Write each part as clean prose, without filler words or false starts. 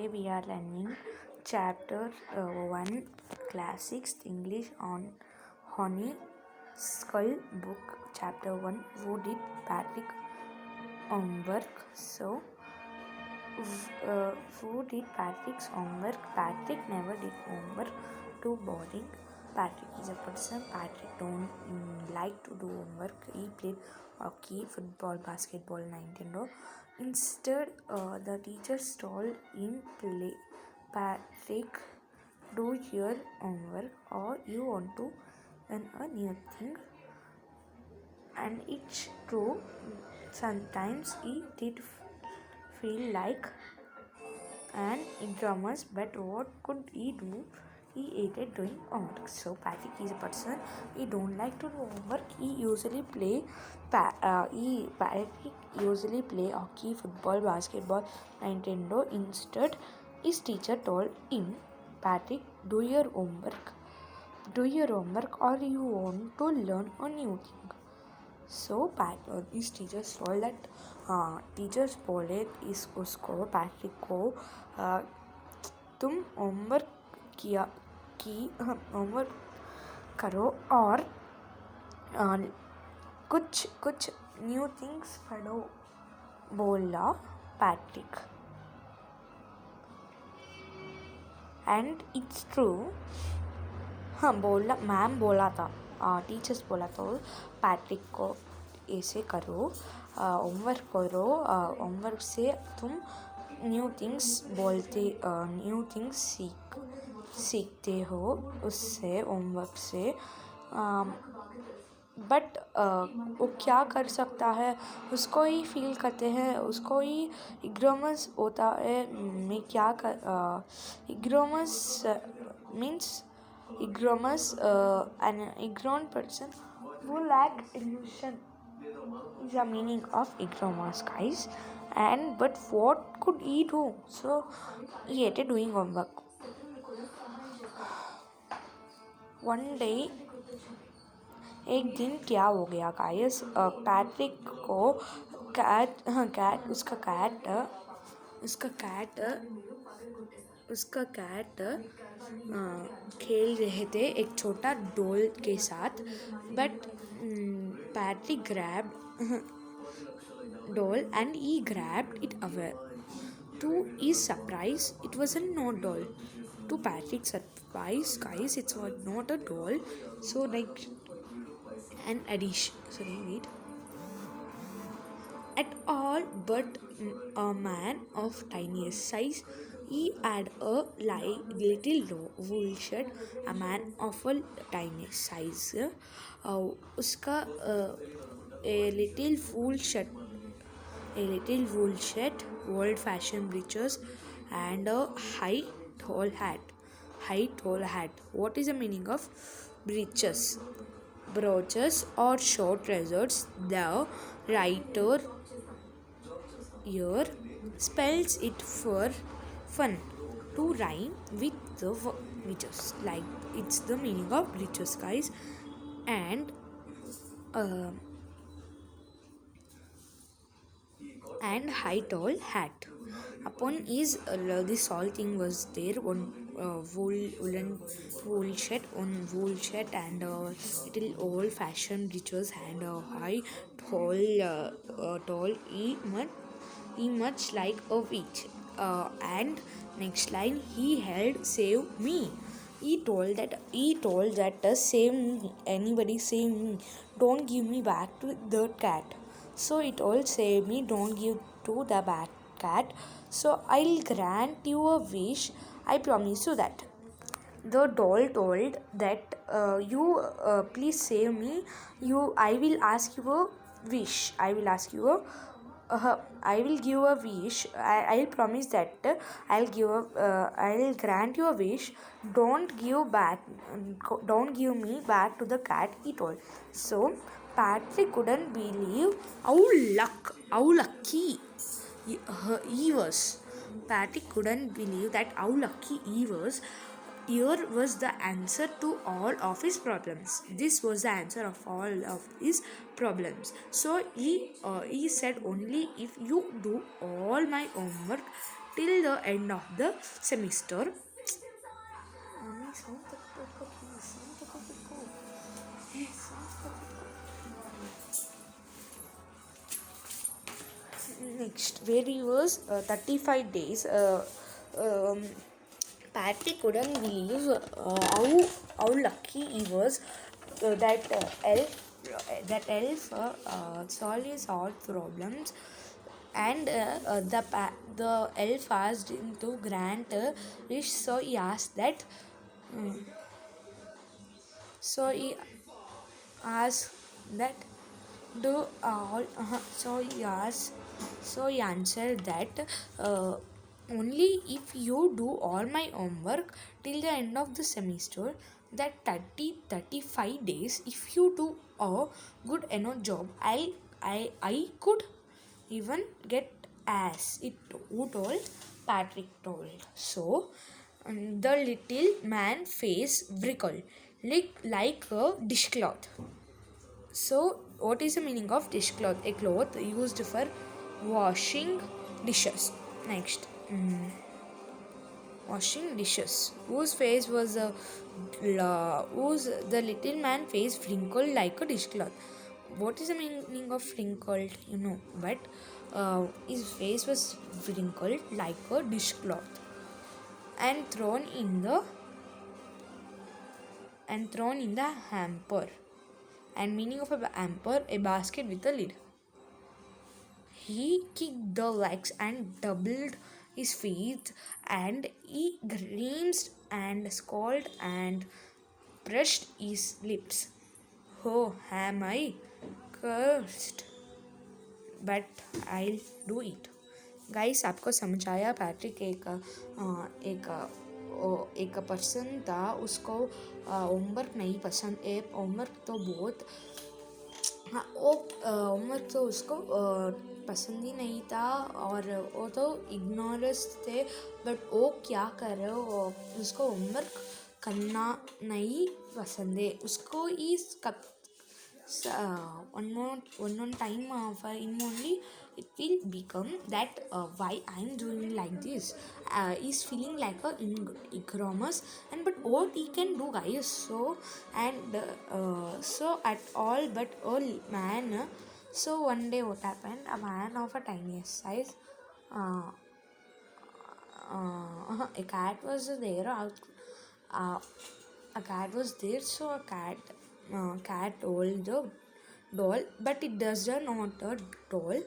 Today we are learning chapter 1 class 6 English on Honey Skull book chapter 1 Who did Patrick homework? Who did Patrick's homework? Patrick never did homework. Too boring. Patrick is a person. Patrick don't like to do homework. He played hockey, football, basketball, Nintendo. Instead, the teacher told him, "Play, Patrick, do your homework, or you want to learn a new thing." And it's true. Sometimes he did feel like an ignoramus, but what could he do? He hated doing homework. So Patrick is a person. He don't like to do homework. He usually play. Patrick usually play hockey, football, basketball, Nintendo. Instead, his teacher told him, "Patrick, do your homework. Do your homework, or you want to learn a new thing." So his teachers told that teachers बोले उसको Patrick को तुम homework homework करो और कुछ new things पढ़ो बोला Patrick. And it's true. हाँ बोला, मैम बोला था, टीचर्स बोला तो पैट्रिक को ऐसे करो, होमवर्क करो, होमवर्क से तुम न्यू थिंग्स सीखते हो उससे, होमवर्क से. बट वो क्या कर सकता है, उसको ही फील करते हैं, उसको ही इग्नोरेंस होता है. मैं क्या कर ignorance means ignoramus, an ignorant person who lack illusion is the meaning of ignoramus, guys. And but what could he do? So he hated doing homework. One day, एक दिन क्या हो गया गाइस, पैट्रिक को उसका कैट खेल रहे थे एक छोटा डॉल के साथ. But Patrick grabbed doll and he grabbed it away. To his surprise, it was no doll. To Patrick's surprise, guys, it was not a doll. So like an addition. Sorry, wait. At all, but a man of tiniest size. He had a little wool shirt. A man of a tiny size. उसका a little wool shirt, old-fashioned breeches, and a high tall hat. What is the meaning of breeches? Brooches or short trousers. The writer here spells it for fun, to rhyme with the breeches. Like it's the meaning of breeches, guys. And high tall hat. Upon his this all thing was there on wool shirt, and little old fashioned breeches and high tall he much like a witch. And next line, he held save me. He told that save me, anybody save me, don't give me back to the cat. So it all save me, don't give to the bad cat. So I'll grant you a wish, I promise you that. The doll told that you please save me. I will ask you a wish. I will give a wish. I'll promise that I'll grant you a wish. Don't give me back to the cat, he told. So Patrick couldn't believe how lucky he was. Patrick couldn't believe that how lucky he was. Here was the answer to all of his problems. This was the answer of all of his problems. So he said, only if you do all my homework, till the end of the semester. Mommy, sound तक please, sound तक yes, next, where he was 35 days. Um, Patrick couldn't believe how lucky he was that elf solved his all problems, and the elf asked him to grant a wish. So he asked that. So he asked that do all. So he answered that only if you do all my homework till the end of the semester, that 35 days, if you do a good enough job, I could even get as it who told Patrick told. So the little man face wrinkled like a dishcloth. So, what is the meaning of dishcloth? A cloth used for washing dishes. Next, washing dishes. Whose face was whose the little man face wrinkled like a dishcloth? What is the meaning of wrinkled? You know, but his face was wrinkled like a dishcloth and thrown in the hamper. And meaning of a hamper, a basket with a lid. He kicked the legs and doubled his feet, and he grimaced and scolded and pressed his lips. Oh, am I cursed? But I'll do it. Guys, आपको समझ आया? Patrick एक person था, उसको homework नहीं पसंद है. Homework तो बहुत होमवर्क तो उसको पसंद ही नहीं था, और वो तो इग्नोरेंस थे. बट वो क्या कर रहे हो, उसको होमवर्क करना नहीं पसंद है. उसको इस one time for him only it will become that why I'm doing like this. He's feeling like a ignoramus, and but what he can do, guys. So and so at all, but all man. So one day what happened? A man of a tiny size. A cat was there. A cat was there. So a cat told the doll, but it does not a doll.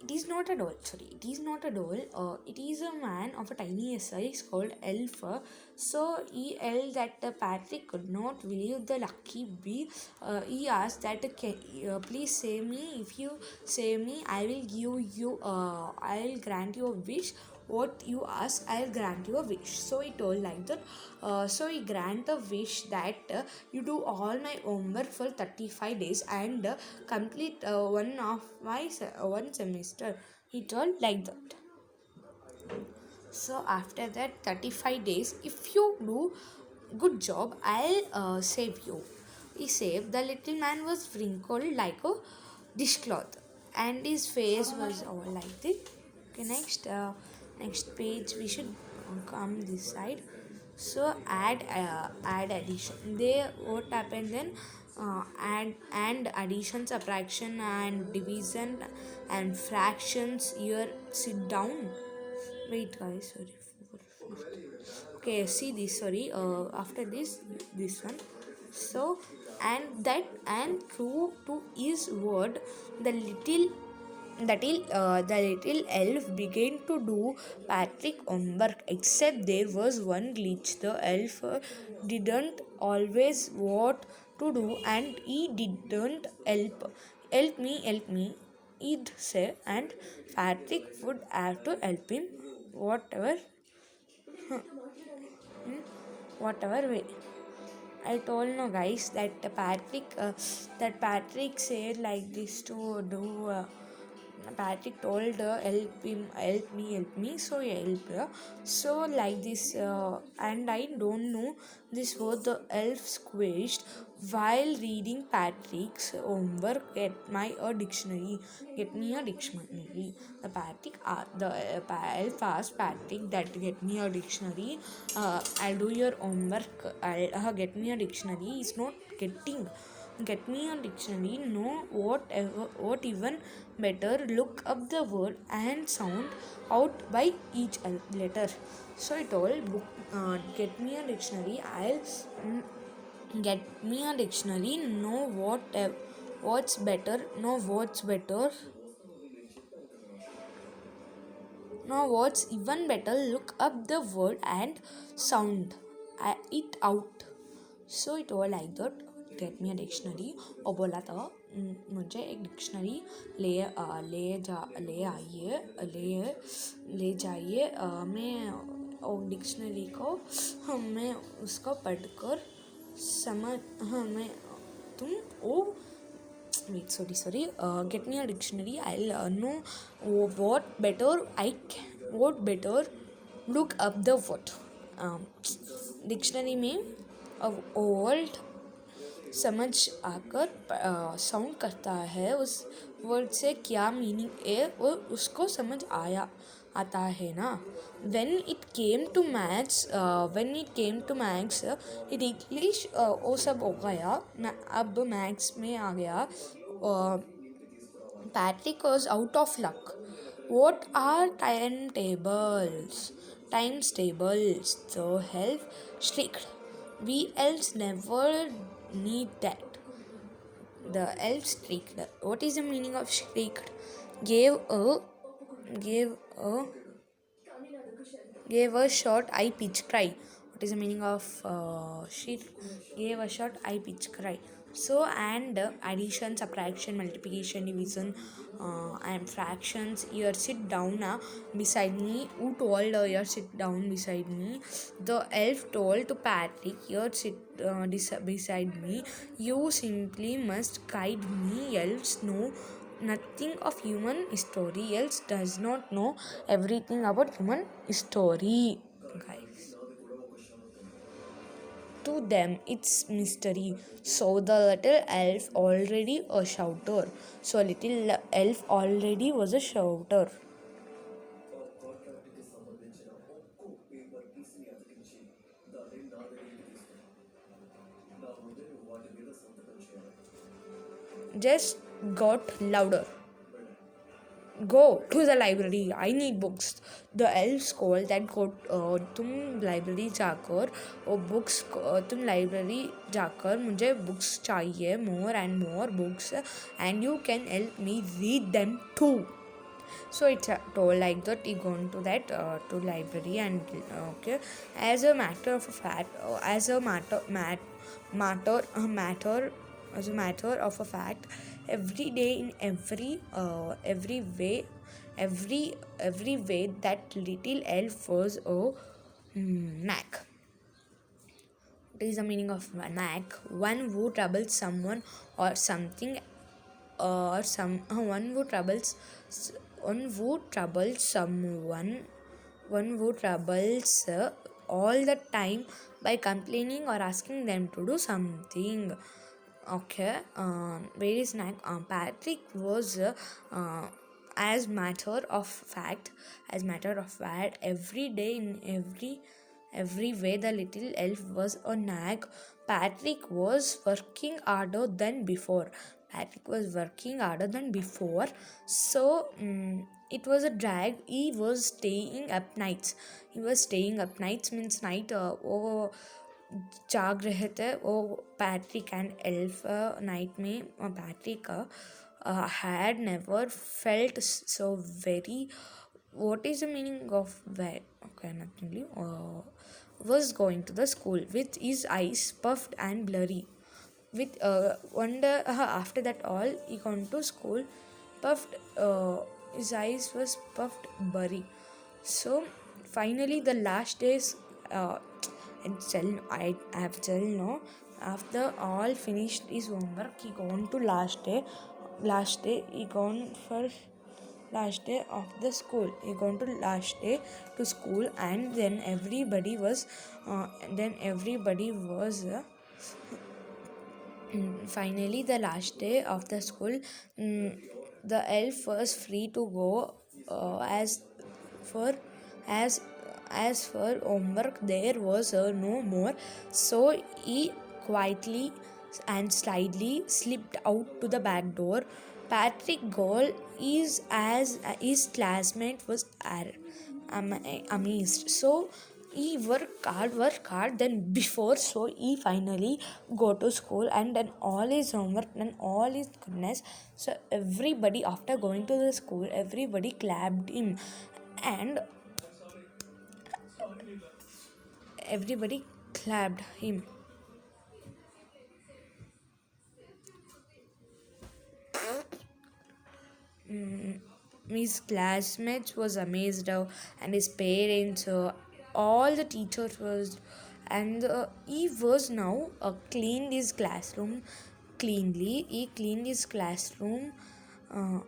It is not a doll. Sorry, it is not a doll. It is a man of a tiny size called Elf. So he yelled that Patrick could not believe the lucky bee. He asked that, please save me. If you save me, I will give you. I will grant you a wish. What you ask, I'll grant you a wish. So he told like that. So he grant a wish that you do all my homework for 35 days and complete one semester. He told like that. So after that 35 days, if you do good job, I'll save you. He saved. The little man was wrinkled like a dishcloth, and his face was all like this. Okay, next page we should come this side. So add addition. They what happened then? Add addition, subtraction, and division, and fractions. Here, sit down. Wait, guys. Sorry. Okay, see this. Sorry. After this one. So and true to his word, the little elf began to do Patrick homework, except there was one glitch. The elf didn't always what to do, and he didn't help me, he'd say, and Patrick would have to help him whatever whatever way. I told no guys that Patrick said like this to do Patrick told help me. So he helped. So like this, and I don't know this was the elf squished while reading Patrick's homework. Get me a dictionary. The elf asked Patrick that get me a dictionary. I'll do your homework. I'll get me a dictionary. He's not get me a dictionary. No, what even better, look up the word and sound out by each letter. So I told get me a dictionary. I'll get me a dictionary. No, what's better, no, what's better, no, what's even better, look up the word and sound it out. So it all like that, get me a dictionary. और बोला था मुझे एक dictionary ले जाइए. मैं dictionary को मैं उसको पढ़कर समझ मैं तुम ओ wait sorry get me a dictionary. I'll know what better look up the word. Dictionary में वर्ड समझ आकर साउंड करता है, उस वर्ड से क्या मीनिंग है वो उसको समझ आता है ना. when it came to maths it English वो सब हो गया. अब मैथ्स में आ गया. Patrick was out of luck. What are timetables? The elf shrieked. We elves never need that. The elf shrieked. What is the meaning of shrieked? Gave a short high pitch cry. What is the meaning of shriek? Gave a short high pitch cry. So, and addition, subtraction, multiplication, division, and fractions. Here sit down beside me. Who told here sit down beside me? The elf told to Patrick, here sit beside me. You simply must guide me. Elves know nothing of human history. Elves does not know everything about human history, guys. To them, it's mystery. So the little elf already a shouter. So little elf already was a shouter. Just got louder. Go to the library. I need books. The elf scolded that तुम library जाकर और books तुम library जाकर मुझे books चाहिए, more and more books, and you can help me read them too. So it's told like that. He gone to that to library and okay. As a matter of fact, every day in every way that little elf was a knack. What is the meaning of knack? One who troubles someone or something, or one who troubles someone, one who troubles all the time by complaining or asking them to do something. Okay, where is knack? Patrick was as matter of fact, every day in every way the little elf was a nag. Patrick was working harder than before. So it was a drag. He was staying up nights means night. जाग रहे थे वो Patrick and elf night में. Patrick had never felt so very. What is the meaning of where? Okay, nothing. Was going to the school with his eyes puffed and blurry. With wonder after that all he gone to school puffed. His eyes was puffed blurry. So finally the last days. I have tell no. After all finished his homework, he gone to last day he gone for last day of the school. He gone to last day to school, and then everybody was finally the last day of the school. The elf was free to go, for as as for homework there was no more, so he quietly and slyly slipped out to the back door. Patrick Gold is as his classmate was amazed. So he work hard then before, so he finally go to school and done all his homework and all his goodness. So everybody, after going to the school, everybody clapped him, and everybody clapped him. His classmates was amazed, and his parents, all the teachers was, and he was now cleaned his classroom cleanly. He cleaned his classroom. uh,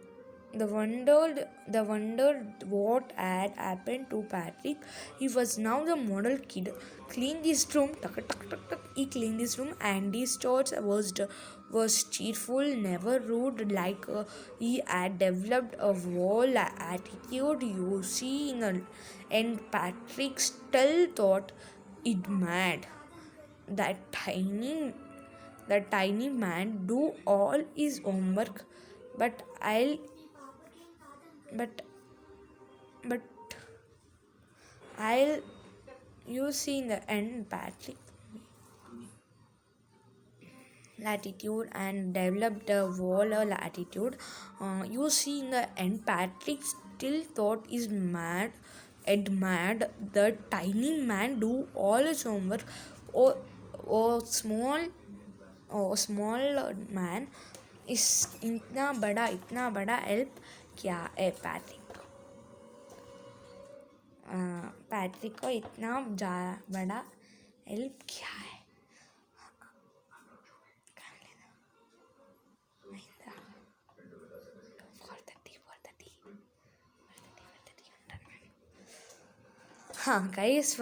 the wondered what had happened to Patrick. He was now the model kid. Cleaned his room, tuck, tuck, tuck, tuck. He cleaned his room, and his thoughts was cheerful, never rude. Like he had developed a whole attitude. You see, and Patrick still thought it mad. That tiny man do all his homework, but but but I'll you see in the end Patrick latitude and developed a wall latitude. You see in the end Patrick still thought is mad, admired the tiny man do all his homework. or, or small man is इतना बड़ा help क्या है Patrick को इतना बड़ा help क्या है. 430 हाँ गाइस,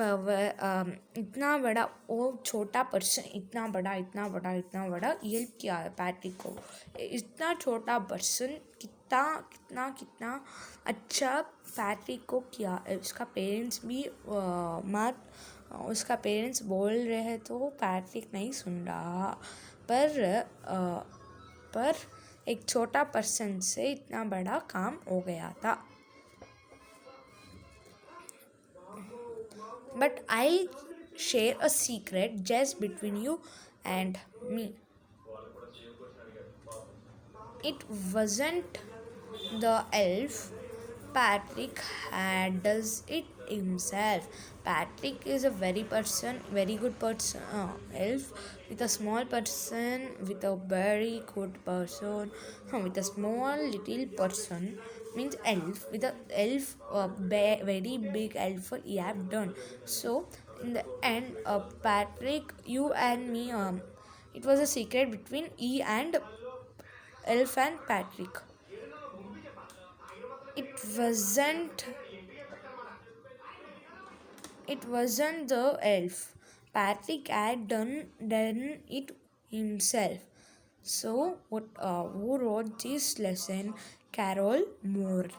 इतना बड़ा वो छोटा पर्सन इतना बड़ा हेल्प किया है पैट्रिक को. इतना छोटा पर्सन कितना अच्छा पैट्रिक को किया. उसका पेरेंट्स भी उसका पेरेंट्स बोल रहे हैं तो पैट्रिक नहीं सुन रहा. पर एक छोटा पर्सन से इतना बड़ा काम हो गया था. But I'll share a secret just between you and me. It wasn't the elf. Patrick does it himself. Patrick is a very good person, elf with a small person, with a very good person, with a small little person means elf, with a elf, very big elf he have done. So in the end, Patrick, you and me, it was a secret between E and elf and Patrick. It wasn't the elf. Patrick had done it himself. So who wrote this lesson? Carol Moore.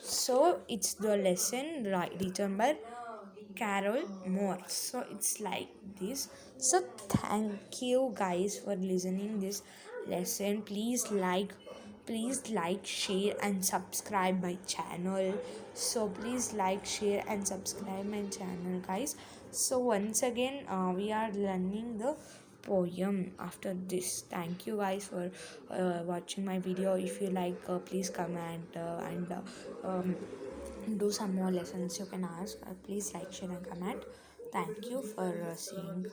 So it's the lesson written by Carol Moore. So it's like this. So thank you guys for listening this lesson. Please like, share and subscribe my channel. So please like, share and subscribe my channel, guys. So once again, we are learning the poem after this. Thank you guys for watching my video. If you like, please comment and do some more lessons you can ask. Please like, share and comment. Thank you for seeing.